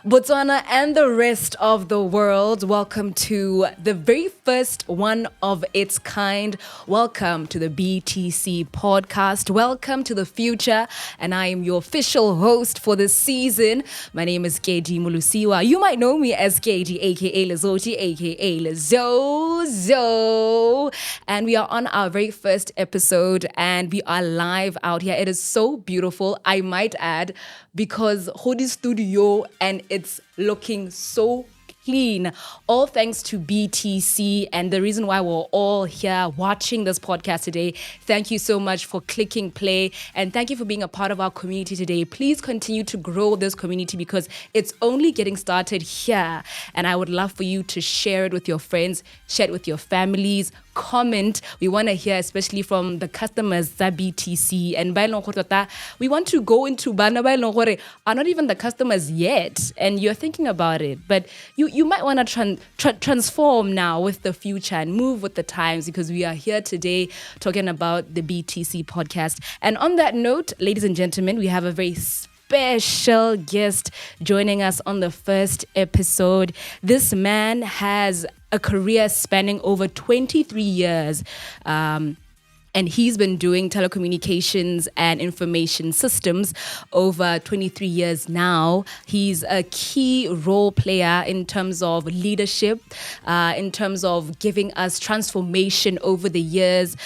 Botswana and the rest of the world, welcome to the very first one of its kind. Welcome to the BTC podcast. Welcome to the future. And I am your official host for this season. My name is KG Mulusiwa. You might know me as KG, aka Lizoti, aka Lizozo. And we are on our very first episode and we are live out here. It is so beautiful, I might add, because Hodi Studio and it's looking so clean, all thanks to BTC. And the reason why we're all here watching this podcast today, thank you so much for clicking play and thank you for being a part of our community today. Please continue to grow this community because it's only getting started here, and I would love for you to share it with your friends, share it with your families, comment. We want to hear especially from the customers that BTC, and we want to go into bana are not even the customers yet, and you're thinking about it, but you might want to transform now with the future and move with the times, because we are here today talking about the BTC podcast. And on that note, ladies and gentlemen, we have a very special guest joining us on the first episode. This man has a career spanning over 23 years. And he's been doing telecommunications and information systems over 23 years now. He's a key role player in terms of leadership, in terms of giving us transformation over the years,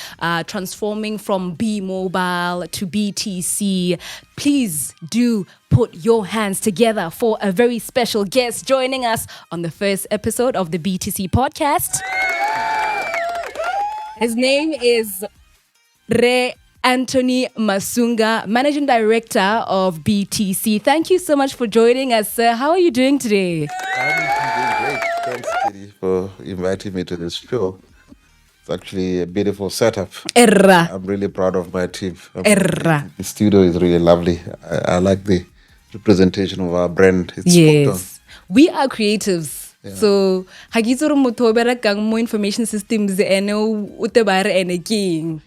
transforming from B Mobile to BTC. Please do put your hands together for a very special guest joining us on the first episode of the BTC podcast. His name is Anthony Masunga, Managing Director of BTC. Thank you so much for joining us, sir. How are you doing today? I'm doing great. Thanks, Kitty, for inviting me to this show. It's actually a beautiful setup. I'm really proud of my team. The studio is really lovely. I like the representation of our brand. It's spot on. We are creatives. Yeah. So, hagizoro motobera kang mo information systems eno utebare king.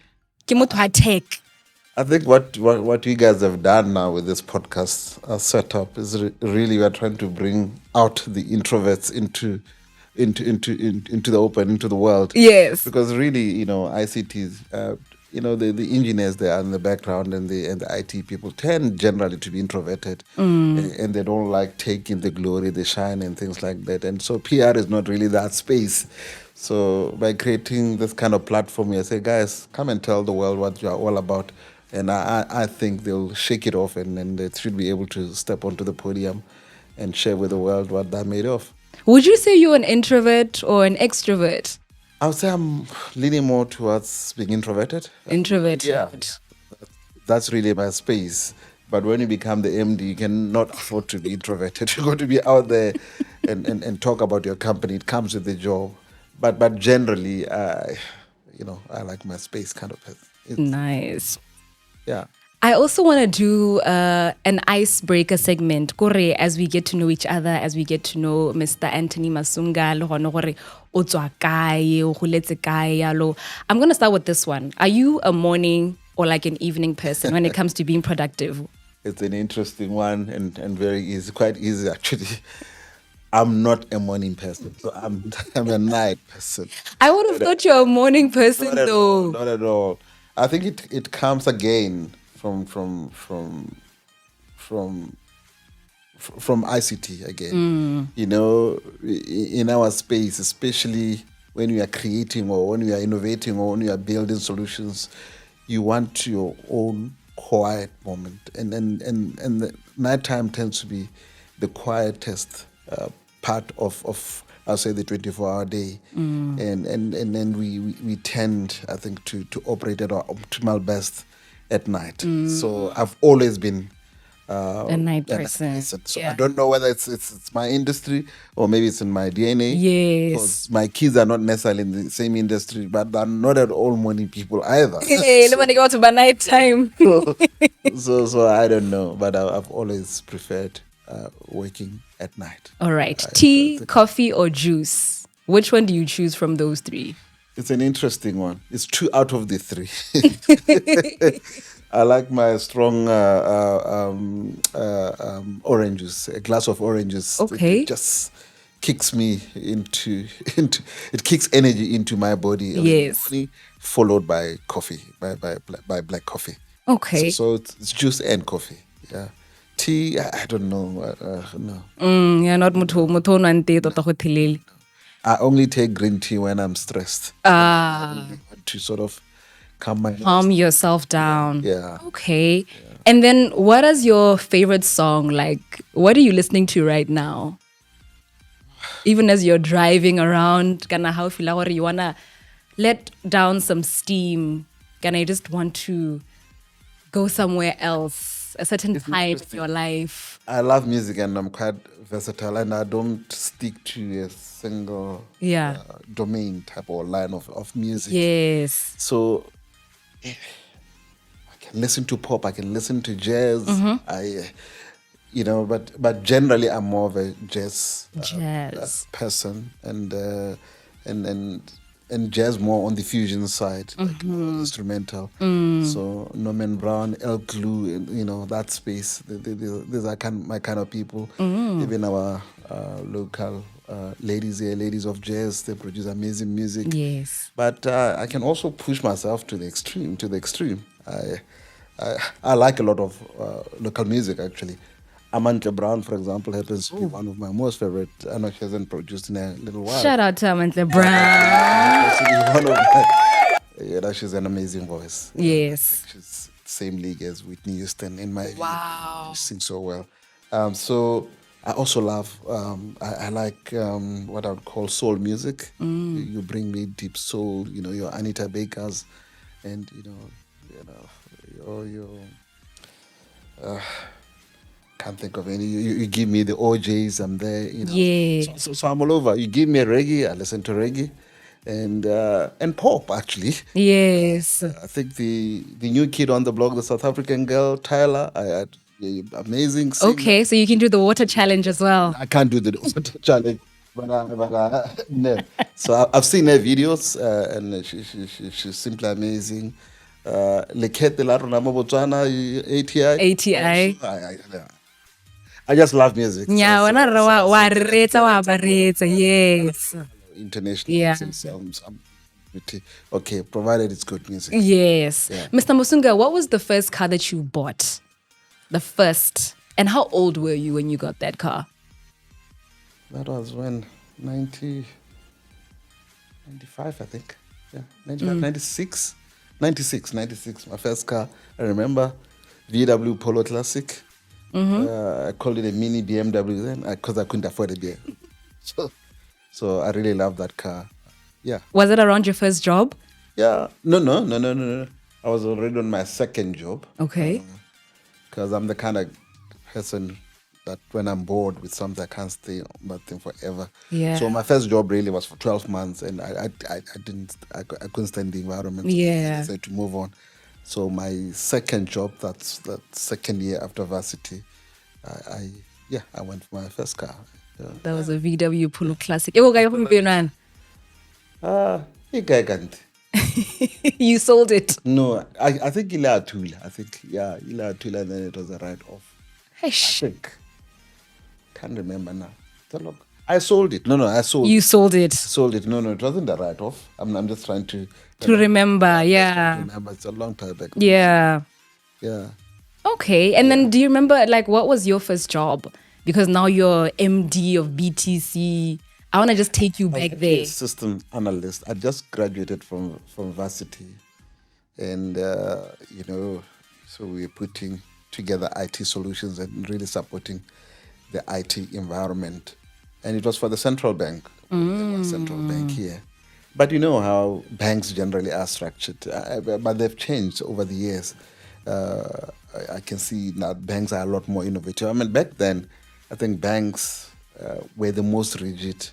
I think what you guys have done now with this podcast setup is really we are trying to bring out the introverts into the open, into the world. Yes. Because really, ICTs, the engineers they are in the background and the IT people tend generally to be introverted and they don't like taking the glory, the shine and things like that. And so PR is not really that space. So by creating this kind of platform, I say, guys, come and tell the world what you are all about. And I think they'll shake it off and they should be able to step onto the podium and share with the world what they're made of. Would you say you're an introvert or an extrovert? I would say I'm leaning more towards being introverted. Introverted. Yeah. That's really my space. But when you become the MD, you cannot afford to be introverted. You're going to be out there and talk about your company. It comes with the job. But generally, I like my space kind of. Nice. Yeah. I also want to do an icebreaker segment, as we get to know each other, as we get to know Mr. Anthony Masunga. I'm going to start with this one. Are you a morning or like an evening person when it comes to being productive? It's an interesting one and very easy, quite easy actually. I'm not a morning person, so I'm a night person. I would have thought you're a morning person, though. Not at all. I think it comes again from ICT again. In our space, especially when we are creating or when we are innovating or when we are building solutions, you want your own quiet moment, and the nighttime tends to be the quietest part of I'll say the 24-hour day, and then we tend, I think, to operate at our optimal best at night. So I've always been a night person. So I don't know whether it's my industry or maybe it's in my DNA. Yes. Because my kids are not necessarily in the same industry, but they're not at all morning people either. Hey, let me go to my night time. so I don't know, but I've always preferred working at night. All right. Tea, coffee, or juice? Which one do you choose from those three? It's an interesting one. It's 2 out of the 3. I like my strong oranges. A glass of oranges. It Okay. just kicks me into into. It kicks energy into my body early in the Yes. morning, followed by coffee, by black coffee. So, Okay. so it's juice and coffee. Yeah, tea. I don't know. No, Yeah, not motho o nwang tee tota go thelele. I only take green tea when I'm stressed. Ah, Want to sort of calm my calm nerves. yourself down. Yeah. Okay. And then what is your favorite song? Like, what are you listening to right now? Even as you're driving around, kana how feel like you wanna let down some steam. Can I just want to go somewhere else, a certain time in your life? I love music and I'm quite versatile and I don't stick to a single Yeah. domain type or line of music. Yes. So I can listen to pop, I can listen to jazz. But generally I'm more of a jazz Jazz. person and and and jazz more on the fusion side, like more instrumental. So Norman Brown, El Glue, and that space. These are my kind of people. Even our local ladies here, ladies of jazz, they produce amazing music. Yes. But I can also push myself to the extreme. To the extreme. I like a lot of local music actually. Amantla Brown, for example, happens to be one of my most favorite. I know she hasn't produced in a little while. Shout out to Amantla Brown. Happens to be one of my, she's an amazing voice. I Yes. think she's same league as Whitney Houston in my view. Wow. She sings so well. So I also love. I like what I would call soul music. You bring me deep soul. Your Anita Bakers, and your can't think of any. You give me the OJs, I'm there. Yeah. So I'm all over. You give me a reggae, I listen to reggae, and pop actually. Yes. I think the new kid on the block, the South African girl Tyler, amazing singer. Okay, so you can do the water challenge as well. I can't do the challenge, but no. So I've seen her videos, and she's simply amazing. Lekete la rona mo Botswana, ATI. ATI. I just love music. Yeah, wena re wa retsa wa ba retsa. Yes. International. Yeah. Okay, provided it's good music. Yes. Yeah. Mr. Masunga, what was the first car that you bought? The first. And how old were you when you got that car? That was when 95, I think. Yeah, 95, 96. 96, my first car. I remember VW Polo Classic. I called it a mini BMW then because I couldn't afford a beer. So I really love that car. Yeah. Was it around your first job? Yeah. No. I was already on my second job. Okay. Because I'm the kind of person that when I'm bored with something, I can't stay on that thing forever. Yeah. So my first job really was for 12 months, and I couldn't stand the environment. Yeah. I decided to move on. So my second job, that's that second year after varsity, I went for my first car. Yeah. That was a VW Polo Classic. You sold it. No, I think Ila Atula. Ila Atula, and then it was a write-off. I think. Can't remember now. I sold it. No, I sold You sold it. Sold it. No, it wasn't a write-off. I'm just trying to remember, yeah. remember. It's a long time back. Yeah. Yeah. Okay. And then do you remember, like, what was your first job? Because now you're MD of BTC. I want to just take you back there. System analyst. I just graduated from varsity. And, so we're putting together IT solutions and really supporting the IT environment. And it was for the central bank, the central bank here. But you know how banks generally are structured, but they've changed over the years. I can see now banks are a lot more innovative. I mean, back then, I think banks were the most rigid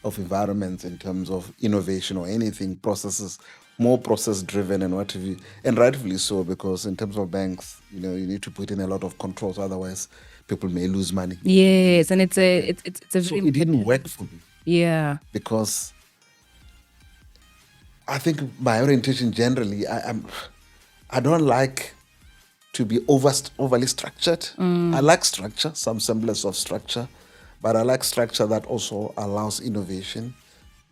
of environments in terms of innovation or anything, processes, more process driven and what have you. And rightfully so, because in terms of banks, you need to put in a lot of controls, otherwise people may lose money. Yes, and it's a So it didn't work for me. Yeah. Because I think my orientation generally, I don't like to be overly structured. I like structure, some semblance of structure, but I like structure that also allows innovation,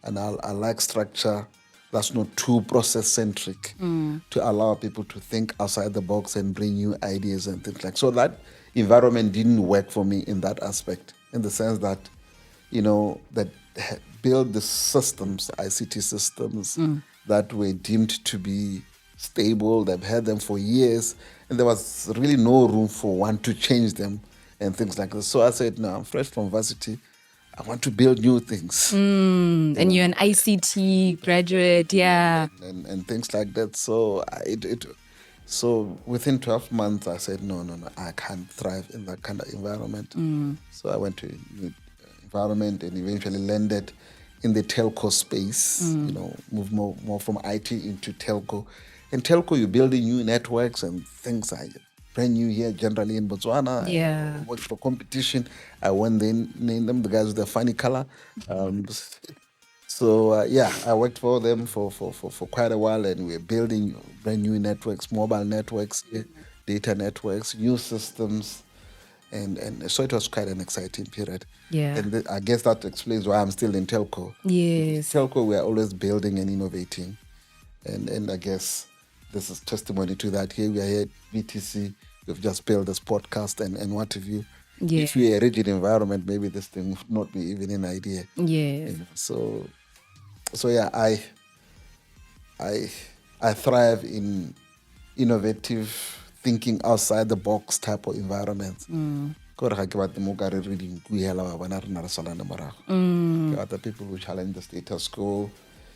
and I like structure that's not too process centric to allow people to think outside the box and bring new ideas and things like. So that environment didn't work for me in that aspect, in the sense that that build the systems, ICT systems that were deemed to be stable. They've had them for years, and there was really no room for one to change them and things like this. So I said, no, I'm fresh from varsity. I want to build new things And you're an ICT graduate, yeah. and things like that. So so within 12 months, I said, no, I can't thrive in that kind of environment. So I went to environment and eventually landed in the telco space, moved more from IT into telco. In telco, you're building new networks and things are brand new here, generally in Botswana. Yeah. I worked for competition. I won named them the guys with the funny color. So yeah, I worked for them for quite a while, and we're building brand new networks, mobile networks, data networks, new systems, and so it was quite an exciting period. Yeah. And I guess that explains why I'm still in telco. Yes. Telco, we are always building and innovating, and I guess this is testimony to that. Here we are here at BTC. We've just built this podcast and what have you. Yeah. If we are a rigid environment, maybe this thing would not be even an idea. Yes. So yeah, I thrive in innovative thinking outside the box type of environments. Kore ga ke batle mo ka re reading kuela wa bona re na re salana morago. Ke batla people who challenge the status quo.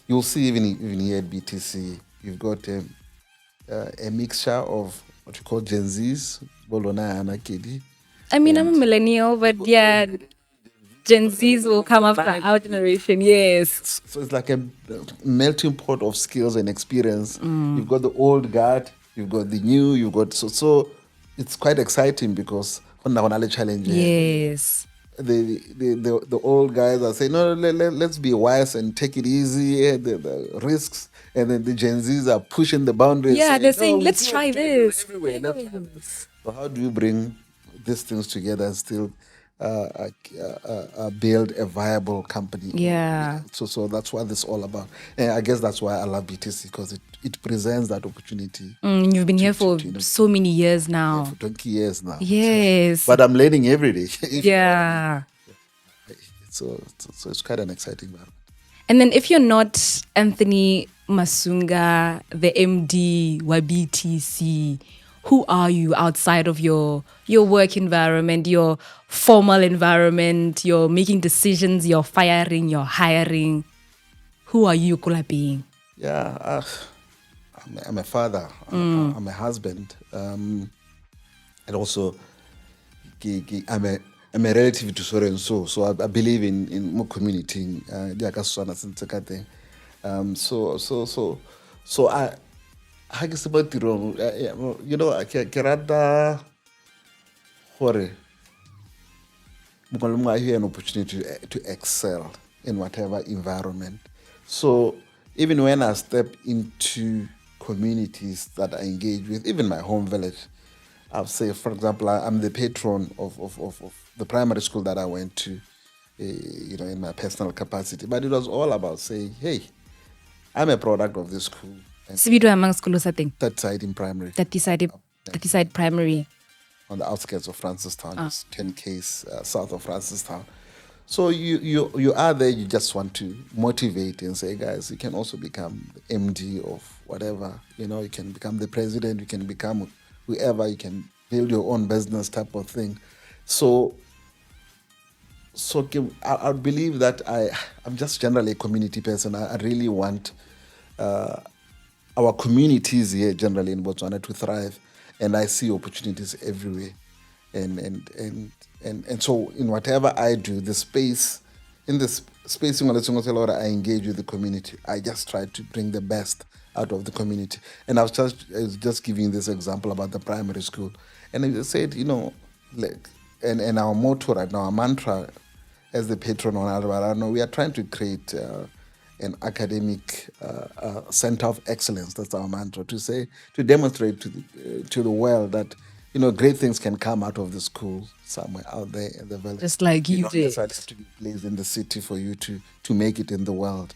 You'll see even here at BTC, you've got a mixture of what you call Gen Zs, Bolona Ana Kedi. I mean, I'm a millennial, but yeah, Gen Zs will come after our generation, yes. So it's like a melting pot of skills and experience. You've got the old guard, you've got the new, you've got so it's quite exciting because challenge. Yes. The old guys are saying, no, let's be wise and take it easy, the risks. And then the Gen Zs are pushing the boundaries. Yeah, they're saying, let's try this. Everywhere. So how do you bring these things together and still build a viable company? Yeah. So that's what this is all about. And I guess that's why I love BTC, because it presents that opportunity. You've been here for so many years now. For 20 years now. Yes. But I'm learning every day. Yeah. So it's quite an exciting environment. And then if you're not Anthony Masunga, the MD wa BTC, who are you outside of your work environment, your formal environment, you're making decisions, you're firing, you're hiring? Who are you, Kula being? Yeah, I'm a father, I'm a husband, and also I'm a relative to Sorenso, so I believe in more community. So I guess about the wrong, I rata gore I hear an opportunity to excel in whatever environment. So even when I step into communities that I engage with, even my home village, I'll say, for example, I'm the patron of the primary school that I went to, in my personal capacity. But it was all about saying, hey, I'm a product of this school. Sibido among school thing. That side in primary. That side primary. On the outskirts of Francistown, just 10 k's south of Francistown. So you are there, you just want to motivate and say, guys, you can also become the MD of whatever. You can become the president, you can become whoever, you can build your own business type of thing. So I believe that I'm just generally a community person. I really want our communities here generally in Botswana to thrive, and I see opportunities everywhere. And so in whatever I do, the space in this space I engage with the community. I just try to bring the best out of the community. And I was just giving this example about the primary school. And I said, and our motto right now, our mantra as the patron on Alvarado, we are trying to create an academic center of excellence. That's our mantra, to demonstrate to the world that, great things can come out of the school somewhere out there in the village. Just like you don't did. necessarily have to be placed in the city for you to make it in the world.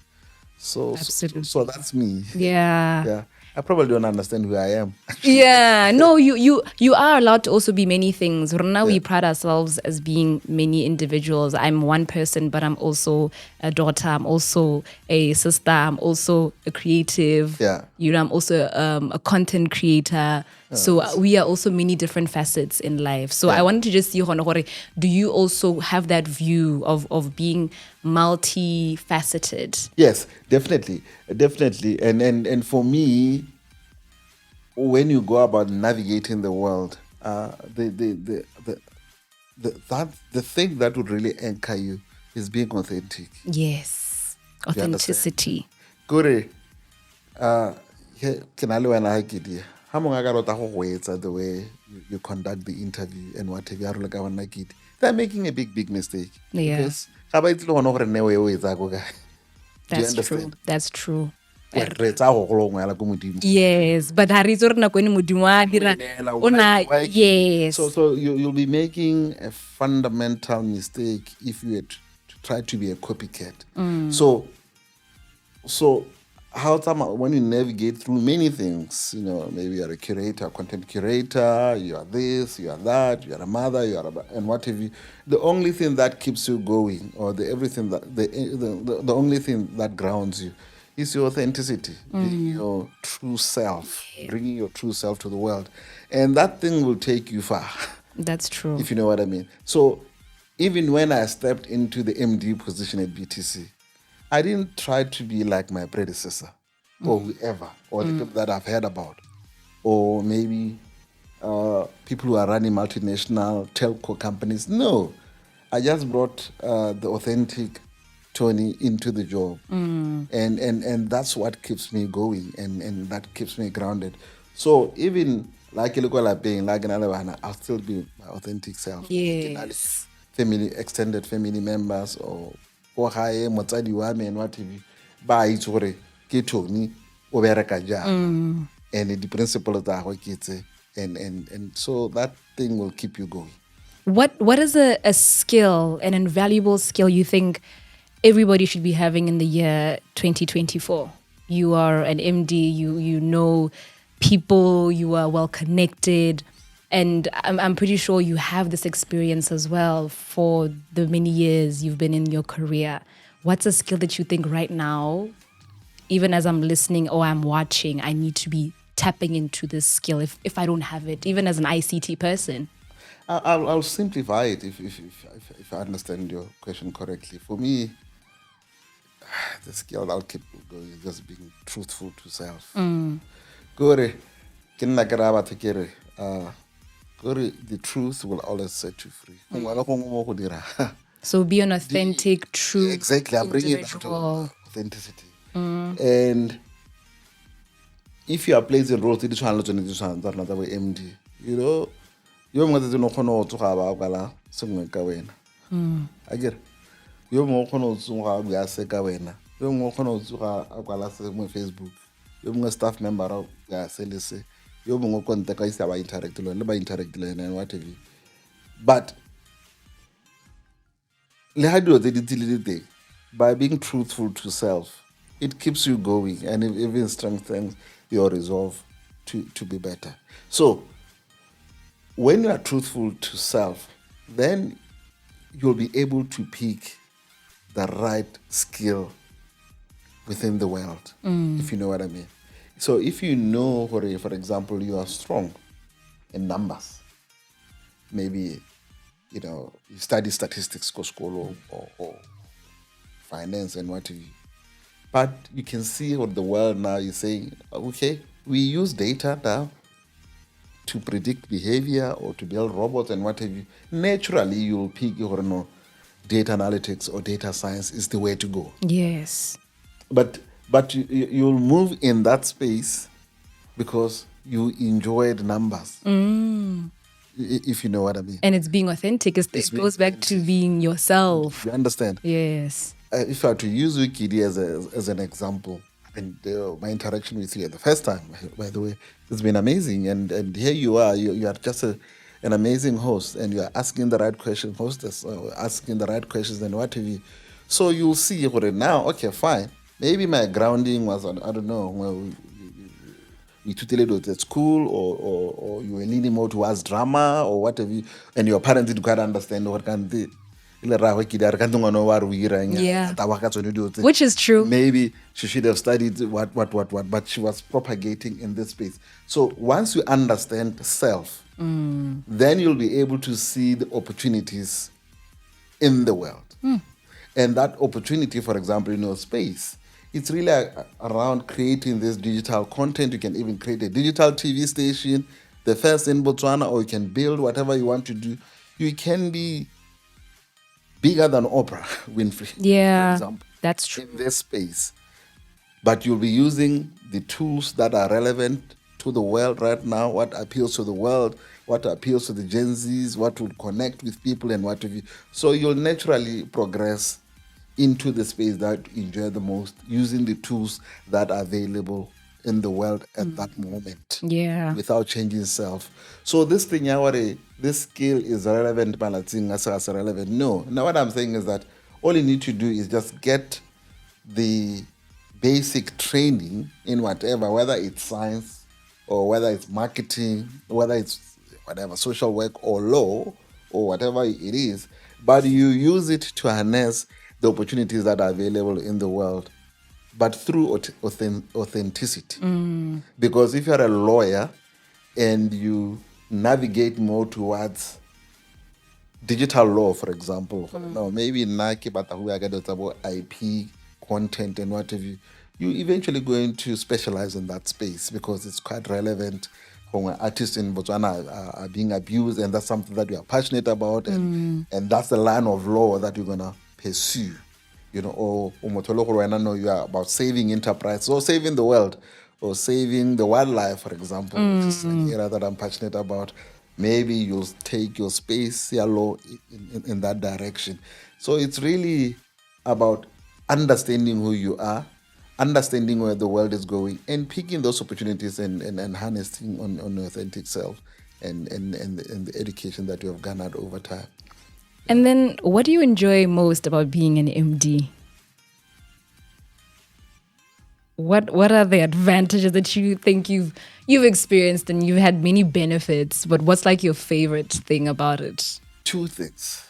So that's me. Yeah. Yeah. I probably don't understand who I am. Yeah, no, you are allowed to also be many things. Now we pride ourselves as being many individuals. I'm one person, but I'm also a daughter. I'm also a sister. I'm also a creative. Yeah. I'm also a content creator. So we are also many different facets in life. So I wanted to just see, do you also have that view of being multifaceted? Yes, definitely. And for me, when you go about navigating the world, the thing that would really anchor you is being authentic. Yes, You understand? authenticity. Kore, ke na le wena ha ke di. Ha mongwe a ka rata go etsa the way you conduct the interview and whatever, ya role ka bona ke di. They're making a big mistake. Yeah. Because ga ba itse le gona gore nne o etsa go kae. Do you That's true. understand? That's true. Re tsa go golongwa ya la ko modimo. Yes, but ha re itse gore nako ene modimo a dira yes. So you'll be making a fundamental mistake if you to try to be a copycat. So how when you navigate through many things, maybe you're a curator, content curator, you are this, you are that, you are a mother, and what have you. The only thing that keeps you going, or the only thing that grounds you, is your authenticity, being your true self, bringing your true self to the world, and that thing will take you far. That's true. If you know what I mean. So even when I stepped into the MD position at BTC, I didn't try to be like my predecessor or whoever, or the people that I've heard about, or maybe people who are running multinational telco companies. No, I just brought the authentic Tony into the job, and that's what keeps me going, and that keeps me grounded. So even like I'll still be my authentic self. Yes. Extended family members, or gae motsadi wa me and what have you, ba itse gore ke Tony o bereka jang, and the principles tsa go ke tse, and so that thing will keep you going. What is a skill, an invaluable skill you think everybody should be having in the year 2024? You are an MD, you know people, you are well connected, and I'm pretty sure you have this experience as well for the many years you've been in your career. What's a skill that you think right now, even as I'm listening or I'm watching, I need to be tapping into this skill if I don't have it, even as an ICT person? I'll simplify it if I understand your question correctly. For me, the skill I'll keep going is just being truthful to self. Gore, the truth will always set you free. So be an authentic, true Exactly, I'm bringing that to individual. authenticity. And if you are placing roles, this one, another way, MD, you're going to know how to have a gala, something like I get you're more to have a second. You're more to have a gala, Facebook. You're more staff member of Gaselese. You're more contact, I say, interact, and what have you. But by being truthful to self, it keeps you going, and it even strengthens your resolve to be better. So when you are truthful to self, then you'll be able to pick the right skill within the world, if you know what I mean. So if you know, for example, you are strong in numbers, maybe you study statistics, go school, or finance and what have you. But you can see what the world now is saying, okay, we use data now to predict behavior or to build robots and what have you. Naturally, you'll pick data analytics or data science is the way to go. Yes. But you'll move in that space because you enjoyed numbers. If you know what I mean. And it's being authentic. It goes back to being yourself. You understand? Yes. if I were to use Wikidi as an example, and my interaction with you the first time, by the way, it's been amazing. And here you are, you are just an amazing host, and you are asking the right questions, hostess, asking the right questions, and what have you. So you'll see what now. Okay, fine. Maybe my grounding was on, I don't know. Well, you tuteled at school, or you were leaning more towards drama or whatever, and your parents didn't quite understand what kind of Yeah. Which is true. maybe she should have studied what, but she was propagating in this space. So once you understand self, then you'll be able to see the opportunities in the world. And that opportunity, for example, in your space, it's really around creating this digital content. You can even create a digital TV station, the first in Botswana, or you can build whatever you want to do. You can be bigger than Oprah Winfrey, for Yeah, example, that's true. in this space. But you'll be using the tools that are relevant to the world right now, what appeals to the world, what appeals to the Gen Zs, what will connect with people, and what have you. So you'll naturally progress into the space that you enjoy the most, using the tools that are available in the world at that moment, Yeah. without changing self. So this thing, Yawari, this skill is relevant, Malating as relevant. No. Now what I'm saying is that all you need to do is just get the basic training in whatever, whether it's science or whether it's marketing, whether it's whatever, social work or law or whatever it is, but you use it to harness the opportunities that are available in the world, but through authenticity. Because if you're a lawyer and you navigate more towards digital law, for example, no, maybe Nike, but who I get about IP content and what have you, you eventually going to specialize in that space because it's quite relevant. When artists in Botswana are being abused, and that's something that we are passionate about, and that's the line of law that you're gonna pursue. You know, or I know you are about saving enterprise or saving the world or saving the wildlife, for example, which is an area that I'm passionate about. Maybe you'll take your space law in that direction. So it's really about understanding who you are, understanding where the world is going, and picking those opportunities and harnessing on your authentic self and the education that you have garnered over time. And then what do you enjoy most about being an MD? What are the advantages that you think you've experienced, and you've had many benefits, but what's like your favorite thing about it? Two things.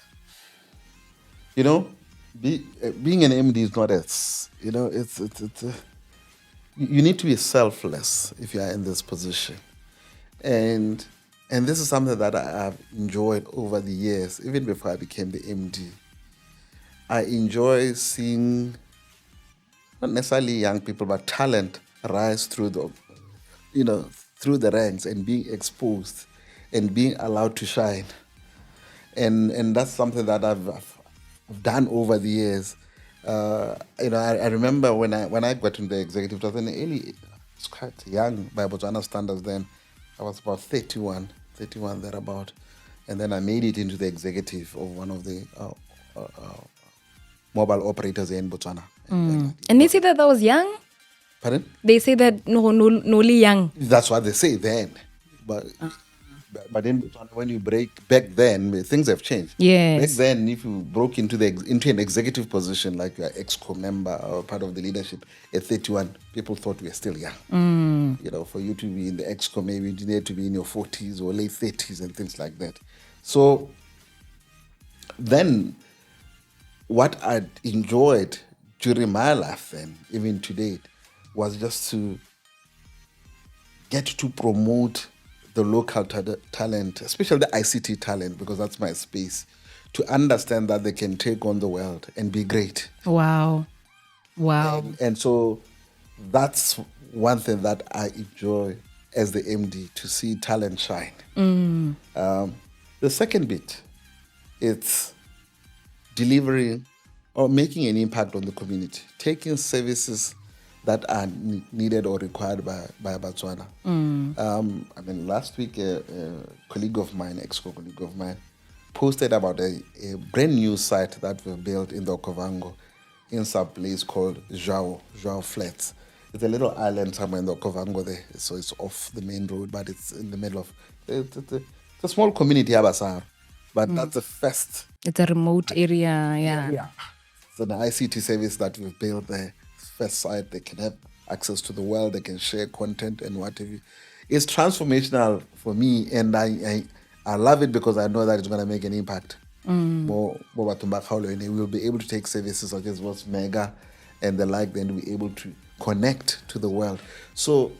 You know, being an MD is not as, you know, you need to be selfless if you are in this position. And this is something that I've enjoyed over the years, even before I became the MD. I enjoy seeing not necessarily young people, but talent rise through through the ranks and being exposed and being allowed to shine. And that's something that I've done over the years. I remember when I got into the executive, it was in the early, it's quite young by Botswana standards then. I was about 31 thereabout. And then I made it into the executive of one of the mobile operators in Botswana. And they say that was young? Pardon? They say that no young. That's what they say then. But in Botswana, when you break back then, things have changed. Yes. Back then, if you broke into an executive position, like you're ExCo member or part of the leadership at 31, people thought we were still young. You know, for you to be in the ExCo, maybe you need to be in your 40s or late 30s and things like that. So then, what I enjoyed during my life then, even to date, was just to get to promote the local talent, especially the ICT talent, because that's my space, to understand that they can take on the world and be great. Wow. And so that's one thing that I enjoy as the MD, to see talent shine. The second bit, it's delivering or making an impact on the community, taking services that are needed or required by Botswana. Last week, a colleague of mine, ex-colleague of mine, posted about a brand new site that we've built in the Okovango, in some place called Joao Flats. It's a little island somewhere in the Kovango there, so it's off the main road, but it's in the middle of. It's a small community, Abasar, but that's the first. It's a remote area. Yeah. So the ICT service that we've built there, first site, they can have access to the world, they can share content and whatever. It's transformational for me, and I love it because I know that it's going to make an impact. More we'll be able to take services such as what's Mega and the like, then we're able to connect to the world. So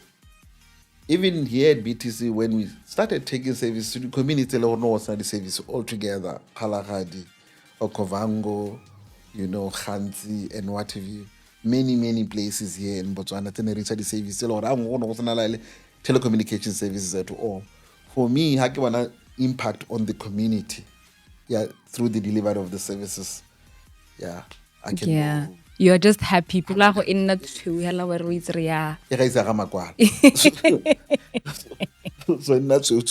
even here at BTC, when we started taking service to the community, the service altogether, Kalahadi, Okovango, Khanzi, and what have you. Many places here in Botswana, the service, telecommunication services at all. For me, I want to impact on the community, through the delivery of the services. I can. Yeah. You're just happy. People are in that too. Hello, where we are. Yeah, so not so.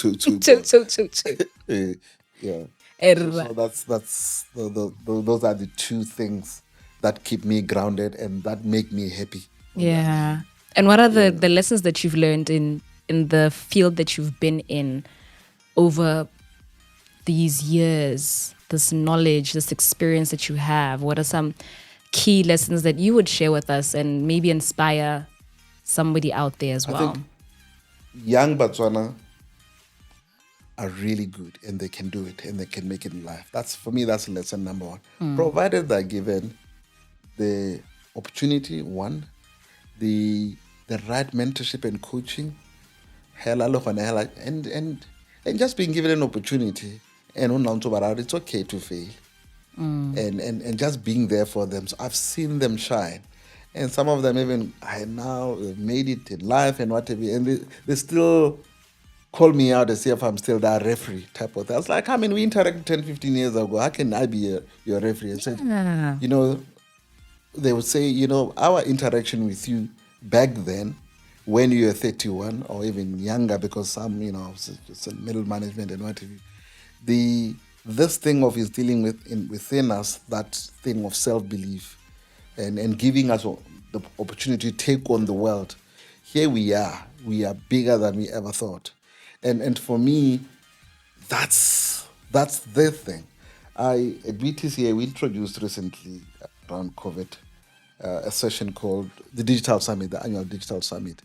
Yeah. So that's those are the two things that keep me grounded and that make me happy. Yeah. And what are the lessons that you've learned in the field that you've been in over these years, this knowledge, this experience that you have? What are some key lessons that you would share with us and maybe inspire somebody out there as well? I think young Botswana are really good and they can do it and they can make it in life. For me, that's lesson number one. Provided they're given the opportunity, one, the right mentorship and coaching, and just being given an opportunity, and it's okay to fail. And just being there for them. So I've seen them shine. And some of them even now made it in life and whatever. And they still call me out to see if I'm still that referee type of thing. I was like, we interacted 10, 15 years ago. How can I be your referee? I said, they would say, our interaction with you back then, when you were 31 or even younger, because some, it's middle management and whatever, this thing of instilling within us that thing of self-belief and giving us the opportunity to take on the world. Here we are bigger than we ever thought. And for me, that's the thing. At BTC, we introduced recently around COVID a session called the Digital Summit, the annual Digital Summit.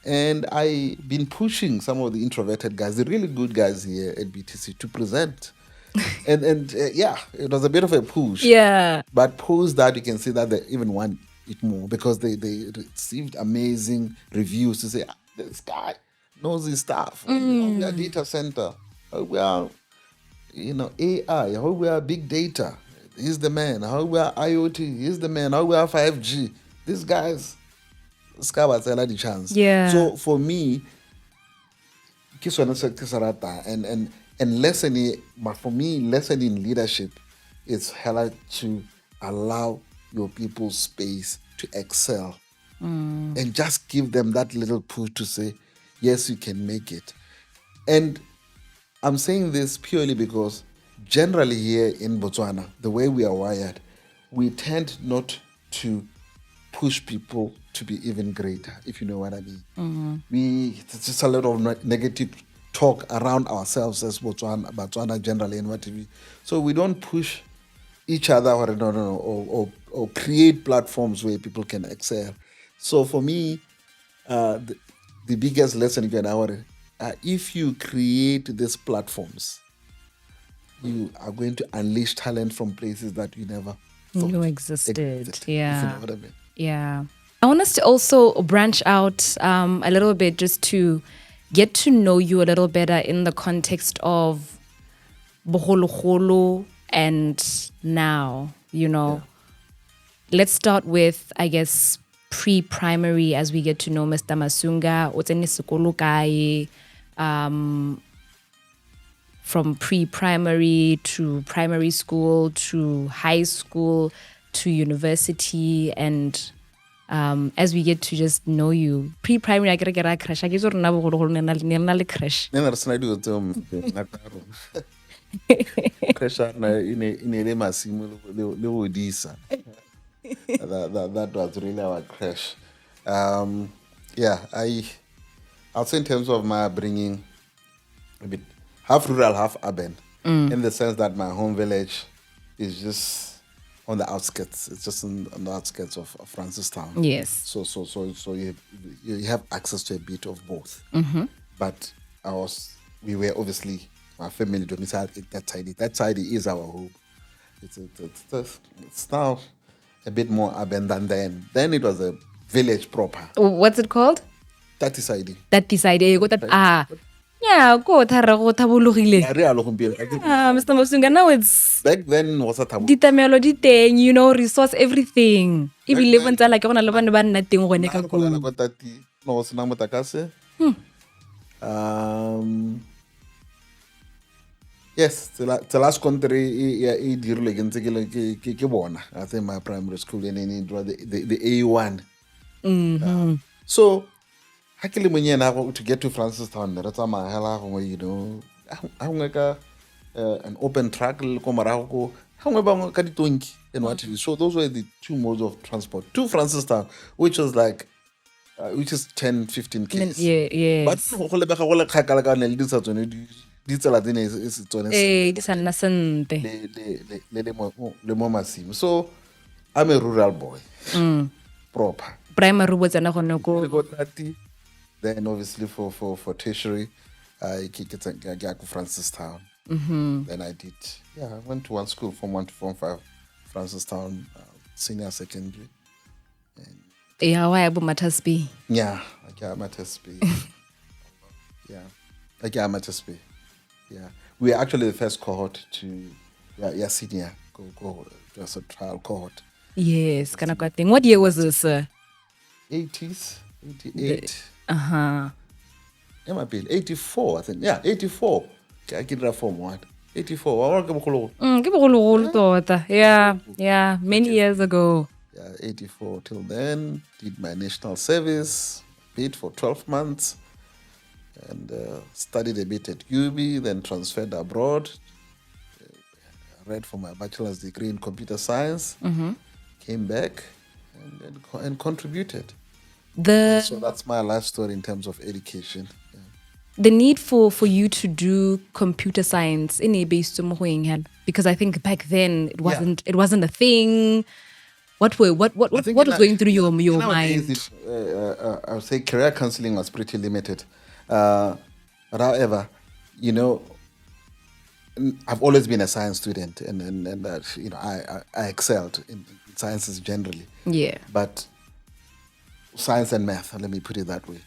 And I've been pushing some of the introverted guys, the really good guys here at BTC, to present. and it was a bit of a push. Yeah. But post that, you can see that they even want it more because they received amazing reviews to say, this guy knows his stuff. We are data center. We are, AI. How we are big data. He's the man. How we are IoT. He's the man. How we are 5G. These guys, this guy was a chance. Yeah. So for me, and lesson, but for me, lesson in leadership is to allow your people space to excel and just give them that little push to say, yes, you can make it. And I'm saying this purely because generally here in Botswana, the way we are wired, we tend not to push people to be even greater, if you know what I mean. It's just a lot of negative talk around ourselves as Botswana generally and whatever. So we don't push each other or create platforms where people can excel. So for me, the biggest lesson you can if you create these platforms, you are going to unleash talent from places that you never thought existed. Yeah. If you know what I mean. Yeah. I want us to also branch out a little bit just to get to know you a little better in the context of Bohologolo and now, Let's start with, I guess, pre-primary as we get to know Mr. Masunga. From pre-primary to primary school to high school to university, and as we get to just know you, pre-primary, I get a crush. I guess you're not crush. That was really our crash. Yeah, I'll say in terms of my upbringing, a bit half rural, half urban, in the sense that my home village is just on the outskirts. It's just on the outskirts of Francistown. Yes. So you have access to a bit of both. But we were obviously my family domicile that side. That side is our home. It's now a bit more urban than then. Then it was a village proper. What's it called? That is ID. That decided go that yeah, go thabologile. Mr. Masunga, now it's Back then was a taboo. ditamelo di teng, resource everything. Ebile bo ntse like go na le bana ba nna teng gone ka koo. No, sena motlakase. Yes, the last country e dirile ke ntse ke bona. I think my primary school and then it was the A1. So ha ke le monyena to get to Francistown re tsamaya hela gongwe an open truck le ko morago ko gongwe bangwe ka ditonki and what have you. So those were the two modes of transport to Francistown, which is 10-15 km. Yeah, But go lebega go le kgakala ka ne le ditsa tsone ditsela tsene e se tsone di sa nna sentle. le mo masimo. So I'm a rural boy. Proper. Primary bo tsena gone ko. Then obviously for tertiary, I get to Francistown. Then I went to one school from 1 to Form 5, Francistown, senior secondary. Yeah, why abu mataspi? Yeah, I got mataspi. Yeah, we were actually the first cohort to senior go just a trial cohort. Yes, kind of thing. What year was this? 80s, 88. Uh-huh. Yeah, my bill. 84, I think. Yeah, 84. I get that Form 1. 84. Yeah, many years ago. Yeah, 84 till then. Did my national service, paid for 12 months, and studied a bit at UB, then transferred abroad. Read for my bachelor's degree in computer science. Came back and contributed. So that's my life story in terms of education. Yeah. The need for you to do computer science in a base because I think back then it wasn't a thing. What was going through your mind? I would say career counseling was pretty limited. But however, I've always been a science student, and I excelled in sciences generally. Yeah. But science and math, let me put it that way.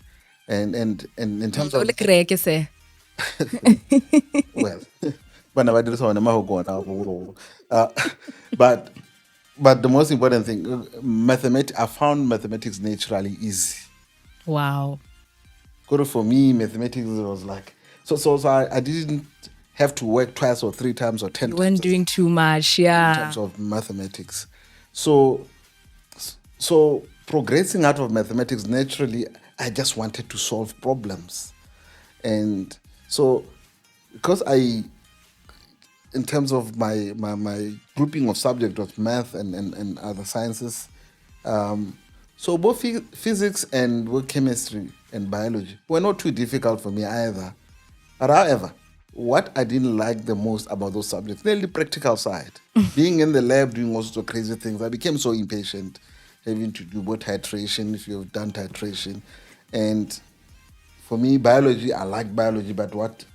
And in terms of but the most important thing, I found mathematics naturally easy. Wow. For me, mathematics was like so I didn't have to work twice or 3 times or 10 times. You weren't doing too much, yeah. In terms of mathematics. So progressing out of mathematics, naturally, I just wanted to solve problems. And so, because in terms of my grouping of subject was math and other sciences, so both physics and chemistry and biology were not too difficult for me either. But however, what I didn't like the most about those subjects, mainly the practical side, being in the lab doing all sorts of crazy things, I became so impatient, having to do both titration, if you've done titration. And for me, biology, I like biology, but what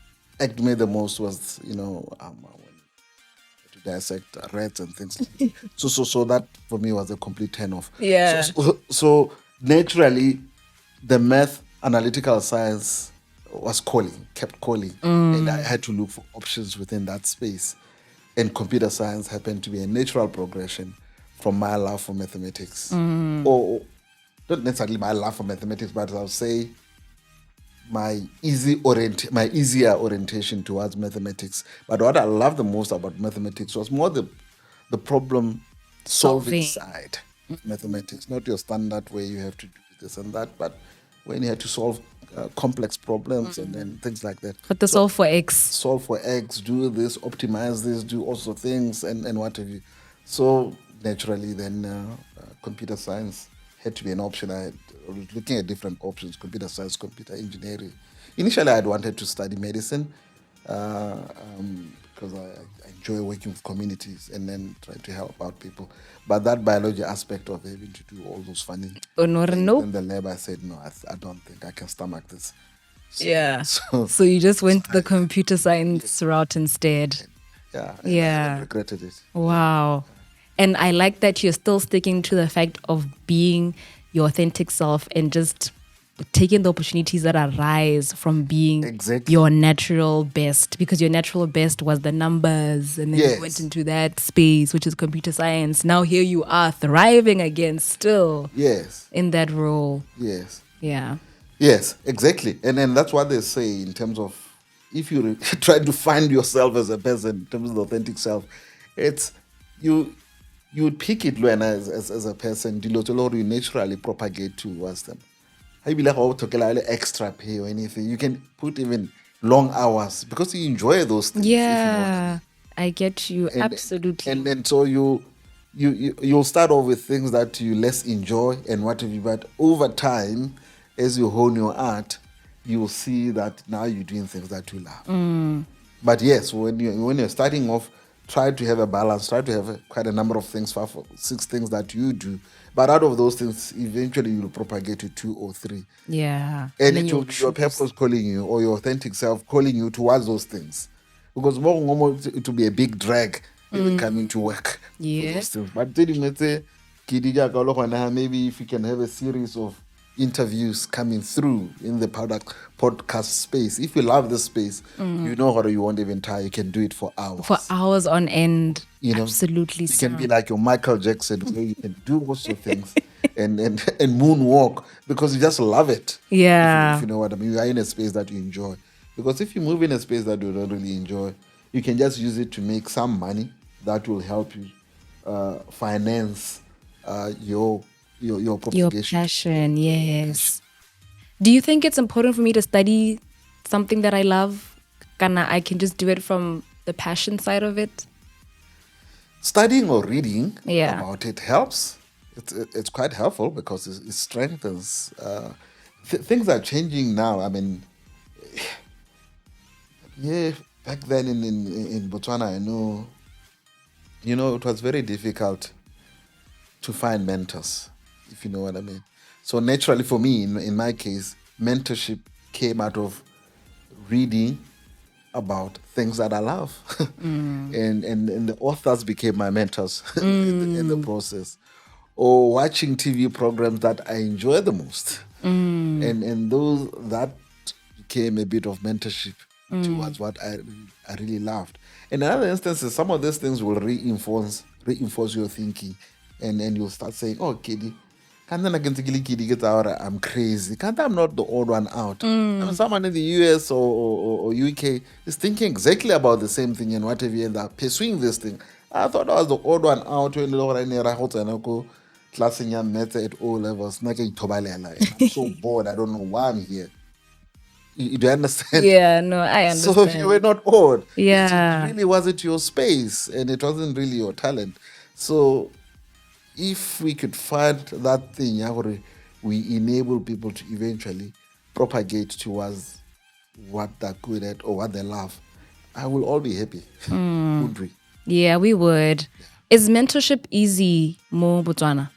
irked me the most was, to dissect rats and things like that. So that for me was a complete turn-off. Yeah. So naturally, the math, analytical science kept calling. And I had to look for options within that space. And computer science happened to be a natural progression from my love for mathematics. Or not necessarily my love for mathematics, but I'll say my easier orientation towards mathematics. But what I love the most about mathematics was more the problem solving side of mathematics, not your standard way you have to do this and that, but when you had to solve complex problems and then things like that. But solve for X. Solve for X, do this, optimize this, do all sorts of things and what have you. So naturally then computer science had to be an option. I was looking at different options: computer science, computer engineering. Initially, I'd wanted to study medicine uh, because I enjoy working with communities and then trying to help out people. But that biology aspect of having to do all those funny Oh, no, things nope. in the lab, I said no. I don't think I can stomach this. So, Yeah. so, So you just so went the computer science route instead. yeah, and I haven't Yeah. regretted it. Wow. And I like that you're still sticking to the fact of being your authentic self and just taking the opportunities that arise from being Exactly. your natural best, because your natural best was the numbers, and then you went Yes. into that space, which is computer science. Now here you are thriving again still Yes. in that role. Yes. Yeah. Yes, exactly. And then that's what they say in terms of if you try to find yourself as a person, in terms of the authentic self, it's you you would pick it when as a person, you naturally propagate towards them. I be like, oh, extra pay or anything. You can put even long hours because you enjoy those things, if you know what I Yeah. mean. I get you. and Absolutely. and so you'll start off with things that you less enjoy and whatever, but over time, as you hone your art, you'll see that now you're doing things that you love. But yes, when you're starting off, try to have a balance. Try to have quite a number of things, 5 or 6 things that you do. But out of those things, eventually you'll propagate to 2 or 3, Yeah. And and then it will you'll be your choose. purpose calling you or your authentic self calling you towards those things. Because more it will be a big drag even coming to work for Yeah. those things. But then let's say, maybe if you can have a series of interviews coming through in the podcast space. If you love this space, you know how you won't even tire. You can do it for For hours. hours on end. You know, Absolutely, you can be sir. like your Michael Jackson, where you can do most of things and moonwalk because you just love it. If Yeah. you know what I mean, you are in a space that you enjoy. Because if you move in a space that you don't really enjoy, you can just use it to make some money that will help you finance your Your propagation. passion, yes. Do you think it's important for me to study something that I love? Kana, I can just do it from the passion side of it? Studying or reading Yeah. about it helps. It's quite helpful because it strengthens. Things are changing now. I mean, yeah, back then in Botswana, I know, it was very difficult to find mentors, if you know what I mean. So naturally, for me, in my case, mentorship came out of reading about things that I love, and the authors became my mentors in the process, or watching TV programs that I enjoy the most, and those that became a bit of mentorship towards what I really loved. In other instances, some of these things will reinforce your thinking, and you'll start saying, "Oh, kiddie, can't then I can think kiddie get out? I'm crazy. Can't I'm not the odd one out." I mean, someone in the US or UK is thinking exactly about the same thing and whatever, and they're pursuing this thing. I thought I was the odd one out when I go classing young maths at O levels. And I'm so bored. I don't know why I'm here. You do understand? Yeah, no, I So you were understand. not odd. It Yeah. really wasn't your space and it wasn't really your talent. So if we could find that thing, where we enable people to eventually propagate towards what they're good at or what they love, I will all be happy. Would we? Yeah, we would. Is mentorship easy, Mo Botswana?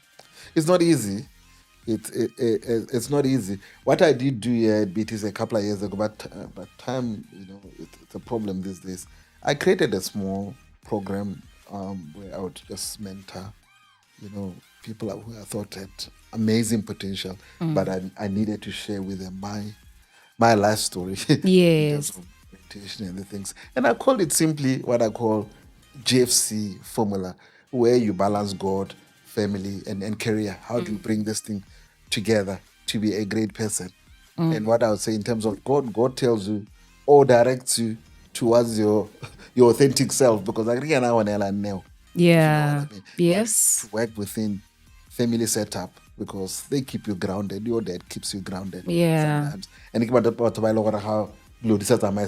It's not easy. It's not easy. What I did do here at BTC a couple of years ago, but time, it's a problem these days. I created a small program where I would just mentor, people who I thought had amazing potential, but I needed to share with them my life story in terms Yes. of meditation and the things. And I called it simply what I call GFC formula, where you balance God, family, and career. How do you bring this thing together to be a great person? And what I would say in terms of God, God tells you or directs you towards your authentic self, because I really know now, if you know what Yeah. I mean. But to Yes. work within family setup because they keep you grounded. Your dad keeps you grounded Yeah. sometimes. And think about how Lord my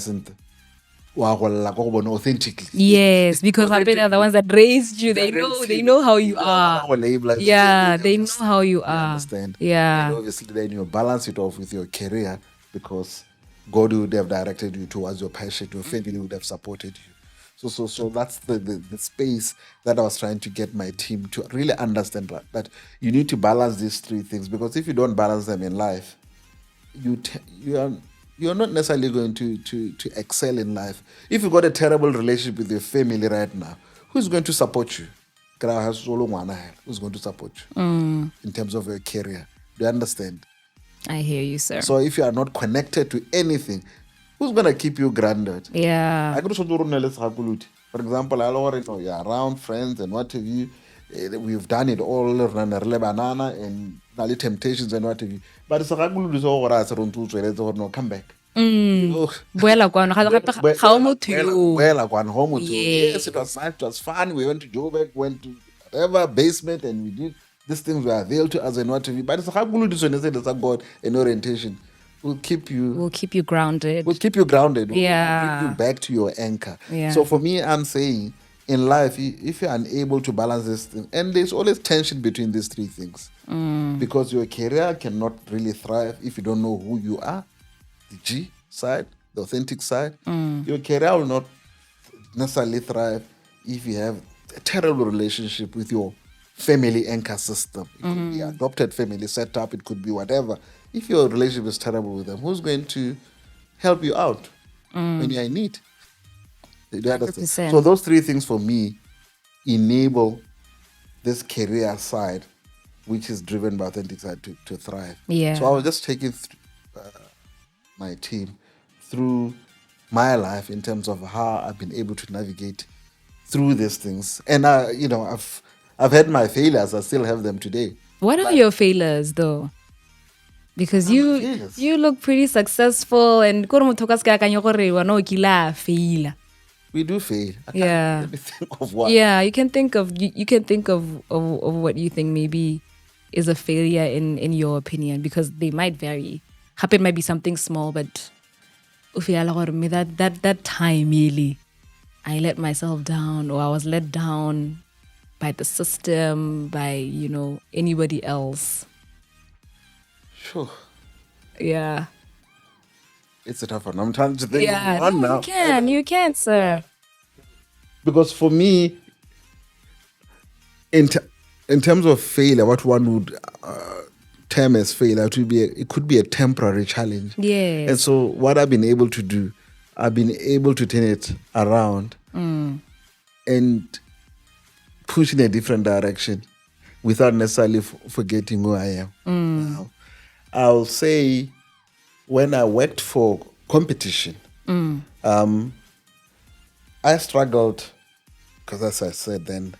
authentically. Yes, because they are the ones that raised you. They know how you are. Yeah, they know how you You are. understand? And Yeah. obviously, then you balance it off with your career because God would have directed you towards your passion. Your family would have supported you. So that's the space that I was trying to get my team to really understand that you need to balance these three things, because if you don't balance them in life, you're not necessarily going to excel in life. If you got a terrible relationship with your family right now, who's going to support you? Who's going to support you in terms of your career? Do you understand? I hear you, sir. So if you are not connected to anything, who's going to keep you grounded? Yeah. I could also do for example, you're around friends and what have you. We've done it all, run a banana and the temptations and what have you. But it's a no, come back. Boela kwano, ga o motho yo. Yes, it was nice, it was fun. We went to Joburg, went to whatever basement, and we did these things were available to us and what have you. But it's a God and orientation will keep you. Will keep you grounded. Will keep you grounded. Will Yeah. bring you back to your anchor. Yeah. So for me, I'm saying in life, if you're unable to balance this thing, and there's always tension between these three things, because your career cannot really thrive if you don't know who you are, the G side, the authentic side. Your career will not necessarily thrive if you have a terrible relationship with your family anchor system. It could be adopted family setup, it could be whatever. If your relationship is terrible with them, who's going to help you out when you're in need? Do you understand? 100%. So those three things for me enable this career side, which is driven by authentic side, to thrive. Yeah. So I was just taking my team through my life in terms of how I've been able to navigate through these things. And I've had my failures. I still have them today. What are your failures though? Because failures? you look pretty successful and kore motho ka se ka akanya gore wena o kile a faila. We do fail. I Yeah. can't really think of what. Yeah, you can think of what you think maybe is a failure in your opinion, because they might vary. Happen might be something small, but that time really I let myself down, or I was let down by the system, by anybody else. Sure. Yeah. It's a tough one. I'm trying to think Yeah. of one now. You can, sir. Because for me, in terms of failure, what one would term as failure, it could be a temporary challenge. Yes. And so what I've been able to do, I've been able to turn it around and push in a different direction without necessarily forgetting who I am. Now, I'll say when I worked for competition, I struggled, because as I said then,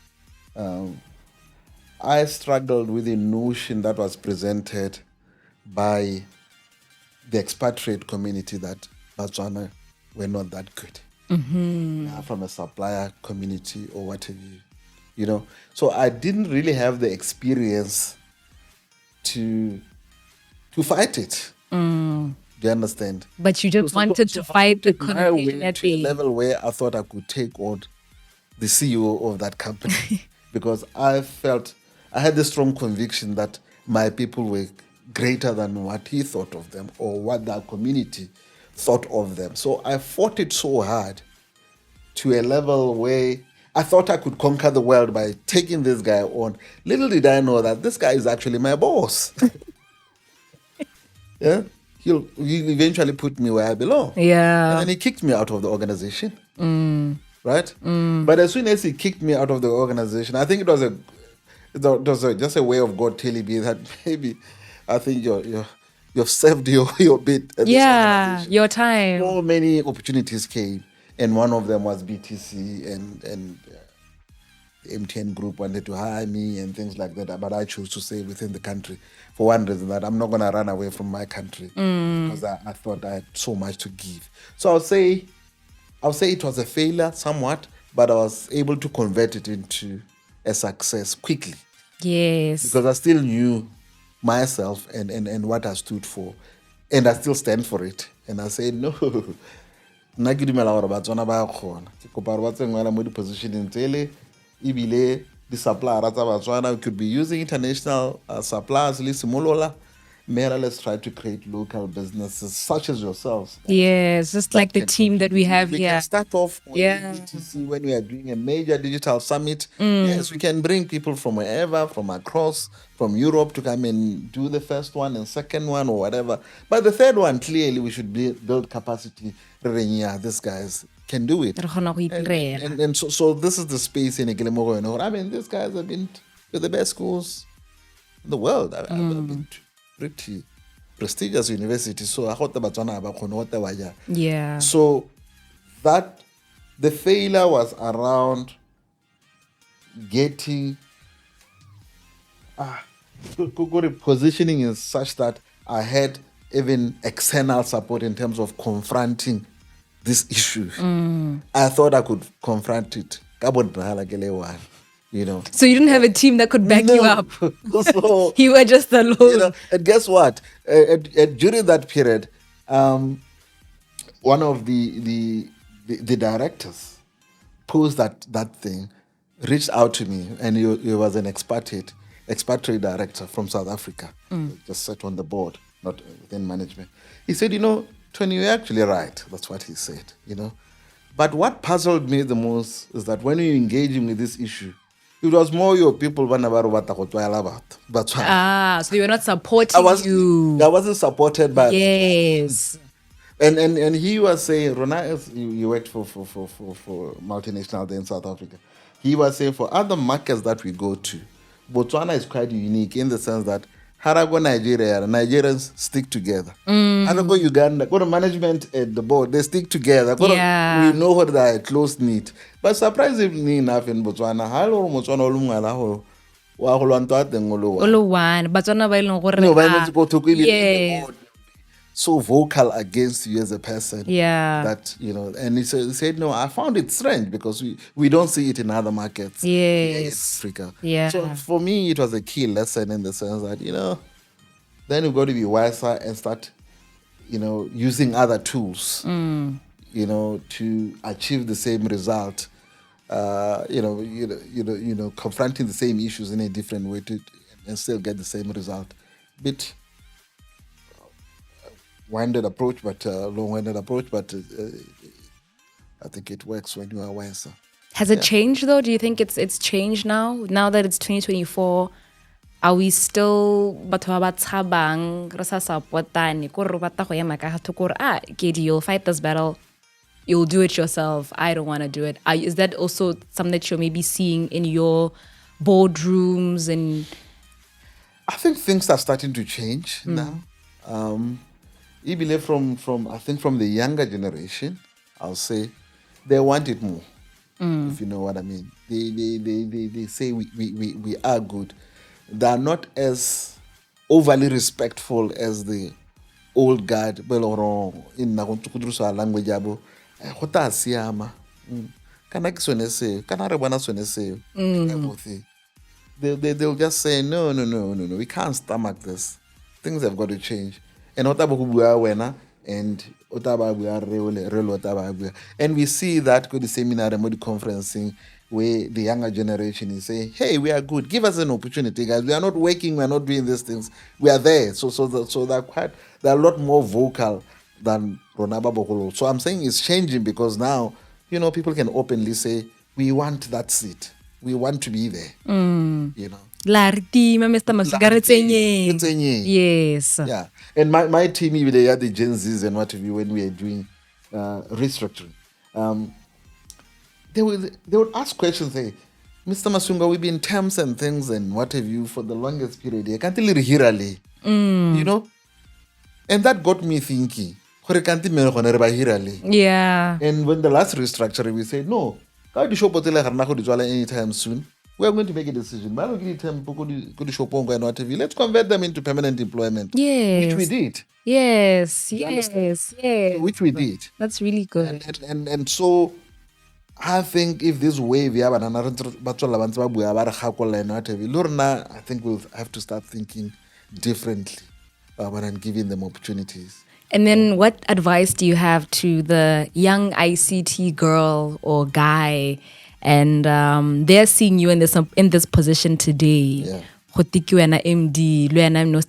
I struggled with the notion that was presented by the expatriate community that Botswana were not that good. From a supplier community or whatever, So I didn't really have the experience to fight it. Do you understand? But you just wanted to fight the My way condition at to a the level where I thought I could take on the CEO of that company because I felt I had the strong conviction that my people were greater than what he thought of them or what that community thought of them. So I fought it so hard to a level where I thought I could conquer the world by taking this guy on. Little did I know that this guy is actually my boss. Yeah, he'll eventually put me where I belong. Yeah. And then he kicked me out of the organization. Right? But as soon as he kicked me out of the organization, I think it was just a way of God telling me that maybe I think you've served your bit at this organization. Your time. So many opportunities came, and one of them was BTC and the MTN group wanted to hire me and things like that, but I chose to stay within the country for one reason, that I'm not going to run away from my country because I thought I had so much to give. So I'll say it was a failure somewhat, but I was able to convert it into a success quickly. Yes. Because I still knew myself and what I stood for. And I still stand for it. And I say, no, nna ke dumela gore batswana ba kgona ke kopa gore ba tsengwela mo di-positioneng tsele ebile di-suppliera tsa batswana could be using international suppliers le simolola. Mera, let's try to create local businesses such as yourselves. Yes, just like the team that we have We here. can start off with Yeah. BTC when we are doing a major digital summit. Yes, we can bring people from wherever, from across, from Europe to come and do the first one and second one or whatever. But the third one, clearly, we should build capacity. Yeah, these guys can do it. Re kgona go itirela. And so this is the space in Ekelemoro. I mean, these guys have been to the best schools in the world. I've been to pretty prestigious universities. So I thought about Yeah. so that the failure was around getting positioning is such that I had even external support in terms of confronting this issue. I thought I could confront it. You know. So you didn't have a team that could back you up. So, You were just alone. you know, and guess what? During that period, one of the directors posed that thing, reached out to me, and he was an expatriate director from South Africa. Just sat on the board, not within management. He said, Tony, you're actually right. That's what he said, But what puzzled me the most is that when you're engaging with this issue, it was more your people about. That's why. So they were not supporting you. I wasn't supported by. Yes. And he was saying, Rona, you worked for multinational there in South Africa. He was saying for other markets that we go to, Botswana is quite unique in the sense that Harago Nigeria, Nigerians stick together. Harago Uganda, go to management at the board, they stick together. Yeah. We know what they are close knit. But surprisingly enough in Botswana, halo Botswana olungala ho wa go lwantwa teng o lo wa. Olo one. Batswana ba ileng gore. No, ba itse go thoko ile Yes. so vocal against you as a person. Yeah. That, and he said, no, I found it strange because we don't see it in other markets. Yes. In Africa. Yeah. So for me, it was a key lesson in the sense that, then you've got to be wiser and start, using other tools, to achieve the same result. Confronting the same issues in a different way and still get the same result. Bit winded approach, but long-winded approach, but I think it works when you are wiser. Has it changed though? Do you think it's changed now? Now that it's 2024, are we still batho ba tshabang re sa supportane ko re batla go ema ka gatho ko re Kedi, you'll fight this battle, you'll do it yourself, I don't want to do it. Is that also something that you're maybe seeing in your boardrooms? And I think things are starting to change now. Even from I think from the younger generation, I'll say they want it more. If you know what I mean. They say we are good. They are not as overly respectful as the old guard. In Nagontukudrusa language abo. Hota siama. Kana kisone se. Kana rebana sone se. They'll just say no. We can't stomach this. Things have got to change. And and we see that go the seminar and the conferencing where the younger generation is saying, hey, we are good, give us an opportunity, guys. We are not working, we are not doing these things, we are there. So they're a lot more vocal than Ronaba Bokolo. So I'm saying it's changing because now people can openly say, we want that seat, we want to be there. Larti, Mr. Masunga. Yes. Yeah. And my team, even they had the Gen Zs and what have you, when we are doing restructuring. They would ask questions, say, Mr. Masunga, we've been terms and things and what have you for the longest period. I can't tell you, and that got me thinking. Yeah. And when the last restructuring, we said, no, anytime soon. We are going to make a decision. Let's convert them into permanent employment. Yes. Which we did. Yes. Which we did. That's really good. And so I think if this wave I think we'll have to start thinking differently. and giving them opportunities. And then what advice do you have to the young ICT girl or guy, and they're seeing you in this position today? Yeah. Go tiki wena MD, le wena no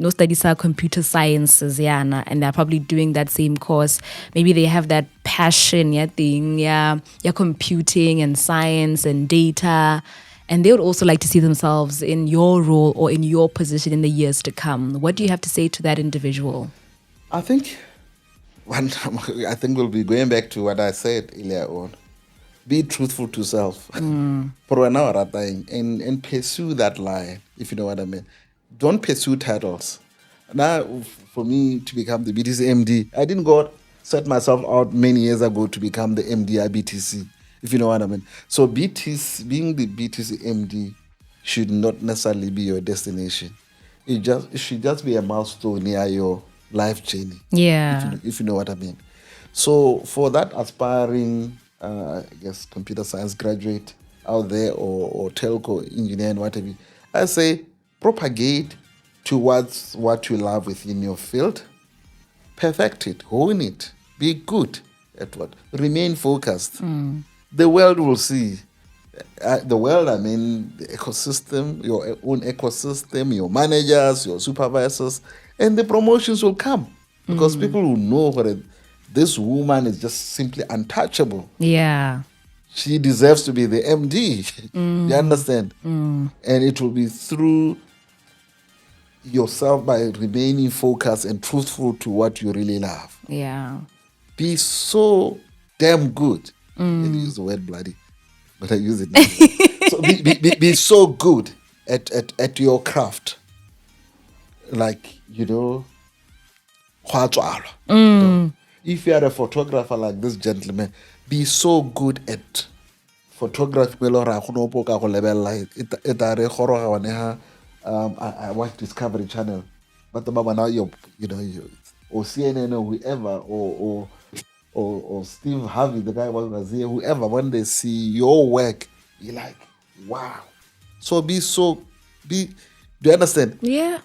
studies computer sciences, yana, and they're probably doing that same course. Maybe they have that passion, yeah, computing and science and data, and they would also like to see themselves in your role or in your position in the years to come. What do you have to say to that individual? I think I think we'll be going back to what I said earlier on. Be truthful to self. For an hour and pursue that line, if you know what I mean. Don't pursue titles. Now, for me to become the BTC MD, I didn't go set myself out many years ago to become the MD at BTC, if you know what I mean. So BTC, being the BTC MD should not necessarily be your destination. It should just be a milestone near your life journey. Yeah. If you know what I mean. So for that aspiring, I guess, computer science graduate out there or telco engineer and whatever, I say propagate towards what you love within your field. Perfect it, hone it, be good at what. Remain focused. The world will see. The world, I mean, the ecosystem, your own ecosystem, your managers, your supervisors, and the promotions will come because people will know whether this woman is just simply untouchable. Yeah. She deserves to be the MD. You understand? And it will be through yourself by remaining focused and truthful to what you really love. Yeah. Be so damn good. I use the word bloody, but I use it now. So be so good at your craft. Like, if you are a photographer like this gentleman, be so good at photography. I watch Discovery Channel, but the mama now or CNN or whoever or Steve Harvey, the guy was here, whoever, when they see your work, you're like, wow. So do you understand? Yeah.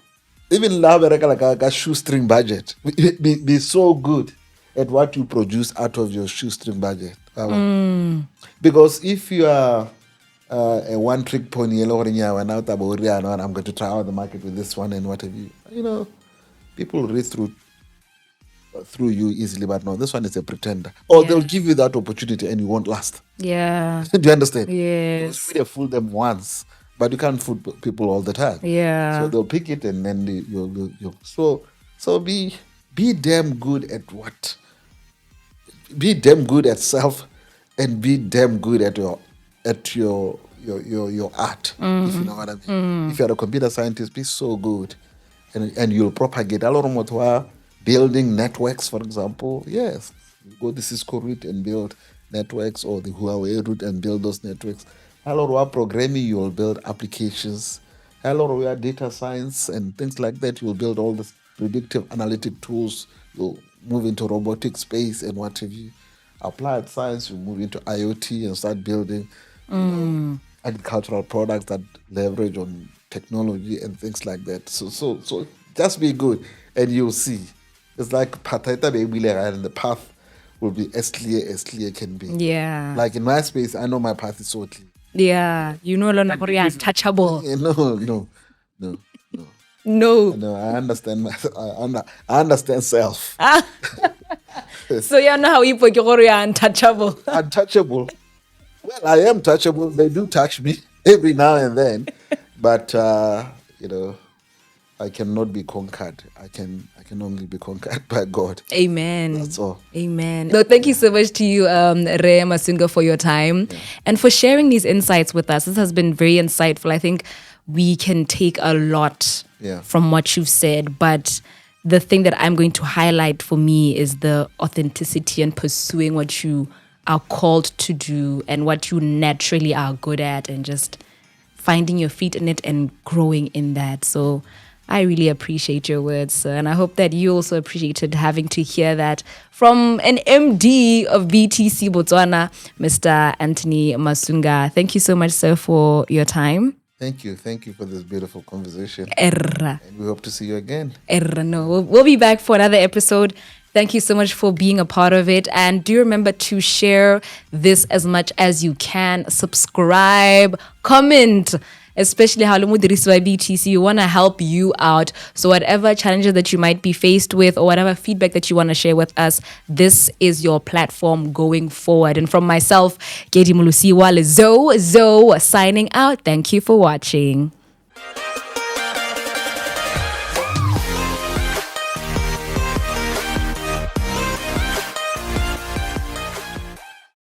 Even now, like a shoestring budget. Be so good at what you produce out of your shoestring budget. Because if you are a one-trick pony, and I'm going to try out the market with this one and what have you, people read through you easily, but no, this one is a pretender. Or they'll give you that opportunity and you won't last. Yeah. Do you understand? Yes. You may fool them once, but you can't fool people all the time. Yeah. So they'll pick it and then you so be damn good at what. Be damn good at self, and be damn good at your art. If you know what I mean. If you're a computer scientist, be so good, and you'll propagate a lot of what building networks, for example. Yes, you go the Cisco route and build networks, or the Huawei route and build those networks. A lot of programming, you will build applications. A lot of data science and things like that, you will build all the predictive analytic tools. You'll move into robotic space and what have you. Applied science, you move into IoT and start building agricultural products that leverage on technology and things like that. So just be good, and you'll see. It's like Pataita Baby, and the path will be as clear can be. Yeah. Like in my space, I know my path is so clear. Yeah. You know, you're untouchable. No. No. I understand I understand self. So you know how you put your untouchable. Untouchable. Well, I am touchable. They do touch me every now and then, but I cannot be conquered. I can only be conquered by God. Amen. That's all. Amen. No, thank you so much to you, Re Masunga, for your time and for sharing these insights with us. This has been very insightful. I think we can take a lot from what you've said, but the thing that I'm going to highlight for me is the authenticity and pursuing what you are called to do and what you naturally are good at, and just finding your feet in it and growing in that. So I really appreciate your words, sir, and I hope that you also appreciated having to hear that from an MD of BTC Botswana, Mr. Anthony Masunga. Thank you so much, sir, for your time. Thank you. Thank you for this beautiful conversation. Erra. And we hope to see you again. Erra. No, we'll be back for another episode. Thank you so much for being a part of it. And do remember to share this as much as you can. Subscribe, comment, especially how BTC. We want to help you out. So whatever challenges that you might be faced with or whatever feedback that you want to share with us, this is your platform going forward. And from myself, Katie Mulusiwa, Zo signing out. Thank you for watching.